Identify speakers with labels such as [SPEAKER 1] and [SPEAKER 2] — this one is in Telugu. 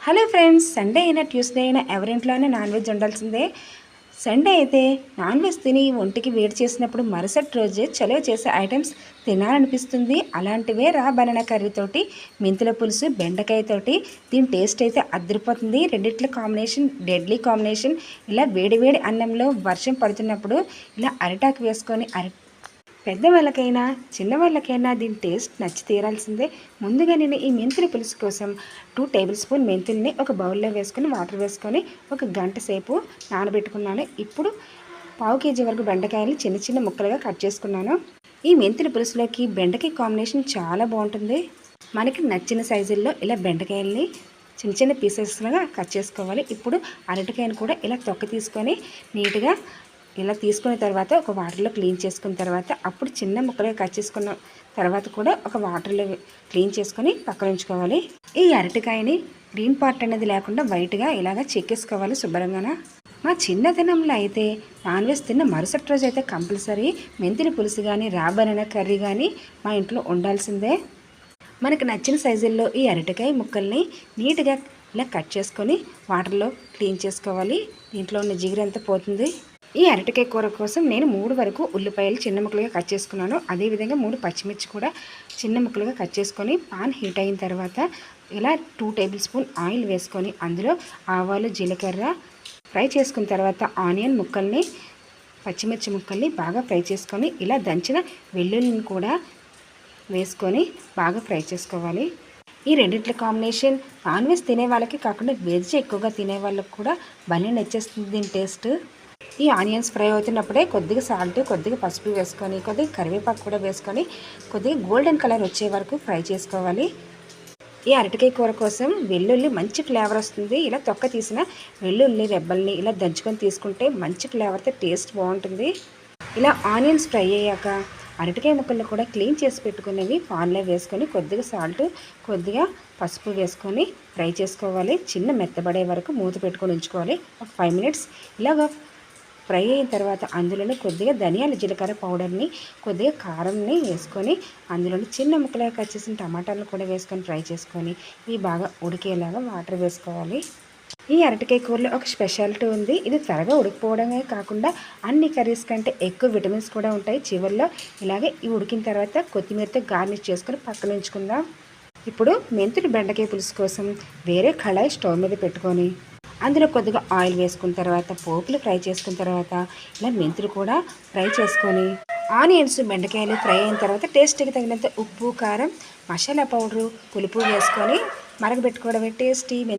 [SPEAKER 1] హలో ఫ్రెండ్స్, సండే అయినా ట్యూస్డే అయినా ఎవరింట్లోనే నాన్ వెజ్ ఉండాల్సిందే. సండే అయితే నాన్ వెజ్ తిని ఒంటికి వేడి చేసినప్పుడు మరుసటి రోజే చలువ చేసే ఐటమ్స్ తినాలనిపిస్తుంది. అలాంటివే బనానా కర్రీతోటి, మెంతుల పులుసు, బెండకాయతోటి దీని టేస్ట్ అయితే అదిరిపోతుంది. రెండిట్ల కాంబినేషన్ డెడ్లీ కాంబినేషన్. ఇలా వేడి వేడి అన్నంలో వర్షం పడుతున్నప్పుడు ఇలా అరిటాకు వేసుకొని పెద్దవాళ్ళకైనా చిన్నవాళ్ళకైనా దీని టేస్ట్ నచ్చి తీరాల్సిందే. ముందుగా నేను ఈ మెంతుల పులుసు కోసం 2 టేబుల్ స్పూన్ మెంతుల్ని ఒక బౌల్లో వేసుకొని వాటర్ వేసుకొని ఒక గంట సేపు నానబెట్టుకున్నాను. ఇప్పుడు పావు కేజీ వరకు బెండకాయలు చిన్న చిన్న ముక్కలుగా కట్ చేసుకున్నాను. ఈ మెంతుల పులుసులోకి బెండకాయ కాంబినేషన్ చాలా బాగుంటుంది. మనకి నచ్చిన సైజుల్లో ఇలా బెండకాయల్ని చిన్న చిన్న పీసెస్లుగా కట్ చేసుకోవాలి. ఇప్పుడు అరటికాయను కూడా ఇలా తొక్క తీసుకొని నీట్గా ఇలా తీసుకున్న తర్వాత ఒక వాటర్లో క్లీన్ చేసుకున్న తర్వాత అప్పుడు చిన్న ముక్కలుగా కట్ చేసుకున్న తర్వాత కూడా ఒక వాటర్లో క్లీన్ చేసుకొని పక్కన ఉంచుకోవాలి. ఈ అరటికాయని గ్రీన్ పార్ట్ అనేది లేకుండా వైట్గా ఇలాగ చెక్కేసుకోవాలి శుభ్రంగా. మా చిన్నతనంలో అయితే నాన్ వెజ్ తిన్న మరుసటి రోజు అయితే కంపల్సరీ మెంతుల పులుసు కానీ బనానా కర్రీ కానీ మా ఇంట్లో ఉండాల్సిందే. మనకు నచ్చిన సైజుల్లో ఈ అరటికాయ ముక్కల్ని నీట్గా ఇలా కట్ చేసుకొని వాటర్లో క్లీన్ చేసుకోవాలి. దీంట్లో ఉన్న జిగురంతా పోతుంది. ఈ అరటికాయ కూర కోసం నేను 3 వరకు ఉల్లిపాయలు చిన్న ముక్కలుగా కట్ చేసుకున్నాను. అదేవిధంగా 3 పచ్చిమిర్చి కూడా చిన్న ముక్కలుగా కట్ చేసుకొని పాన్ హీట్ అయిన తర్వాత ఇలా 2 టేబుల్ స్పూన్ ఆయిల్ వేసుకొని అందులో ఆవాలు, జీలకర్ర ఫ్రై చేసుకున్న తర్వాత ఆనియన్ ముక్కల్ని, పచ్చిమిర్చి ముక్కల్ని బాగా ఫ్రై చేసుకొని ఇలా దంచిన వెల్లుల్లిని కూడా వేసుకొని బాగా ఫ్రై చేసుకోవాలి. ఈ రెండిట్ల కాంబినేషన్ నాన్ వెజ్ తినే వాళ్ళకి కాకుండా వెజ్ ఎక్కువగా తినే వాళ్ళకి కూడా భలే నచ్చేస్తుంది దీని టేస్ట్. ఈ ఆనియన్స్ ఫ్రై అవుతున్నప్పుడే కొద్దిగా సాల్ట్, కొద్దిగా పసుపు వేసుకొని కొద్దిగా కరివేపాకు కూడా వేసుకొని కొద్దిగా గోల్డెన్ కలర్ వచ్చే వరకు ఫ్రై చేసుకోవాలి. ఈ అరటికాయ కూర కోసం వెల్లుల్లి మంచి ఫ్లేవర్ వస్తుంది. ఇలా తొక్క తీసిన వెల్లుల్లి రెబ్బల్ని ఇలా దంచుకొని తీసుకుంటే మంచి ఫ్లేవర్తో టేస్ట్ బాగుంటుంది. ఇలా ఆనియన్స్ ఫ్రై అయ్యాక అరటికాయ ముక్కలు కూడా క్లీన్ చేసి పెట్టుకునేవి పాన్లో వేసుకొని కొద్దిగా సాల్ట్, కొద్దిగా పసుపు వేసుకొని ఫ్రై చేసుకోవాలి. చిన్న మెత్తబడే వరకు మూత పెట్టుకొని ఉంచుకోవాలి. ఒక 5 మినిట్స్ ఇలాగ ఫ్రై అయిన తర్వాత అందులోనే కొద్దిగా ధనియాల జీలకర్ర పౌడర్ని, కొద్దిగా కారంని వేసుకొని అందులోని చిన్న ముక్కలుగా కట్ చేసిన టమాటాలను కూడా వేసుకొని ఫ్రై చేసుకొని ఇవి బాగా ఉడికేలాగా వాటర్ వేసుకోవాలి. ఈ అరటికాయ కూరలో ఒక స్పెషాలిటీ ఉంది. ఇది త్వరగా ఉడికిపోవడమే కాకుండా అన్ని కర్రీస్ కంటే ఎక్కువ విటమిన్స్ కూడా ఉంటాయి. చివరిలో ఇలాగే ఇవి ఉడికిన తర్వాత కొత్తిమీరతో గార్నిష్ చేసుకొని పక్కన ఉంచుకుందాం. ఇప్పుడు మెంతులు బెండకాయ పులుసు కోసం వేరే కళాయి స్టవ్ మీద పెట్టుకొని అందులో కొద్దిగా ఆయిల్ వేసుకున్న తర్వాత పోపులు ఫ్రై చేసుకున్న తర్వాత ఇలా మెంతులు కూడా ఫ్రై చేసుకొని ఆనియన్స్, బెండకాయలు ఫ్రై అయిన తర్వాత టేస్ట్కి తగినంత ఉప్పు, కారం, మసాలా పౌడరు, పులుపు వేసుకొని మరగబెట్టుకోవడమే టేస్టీ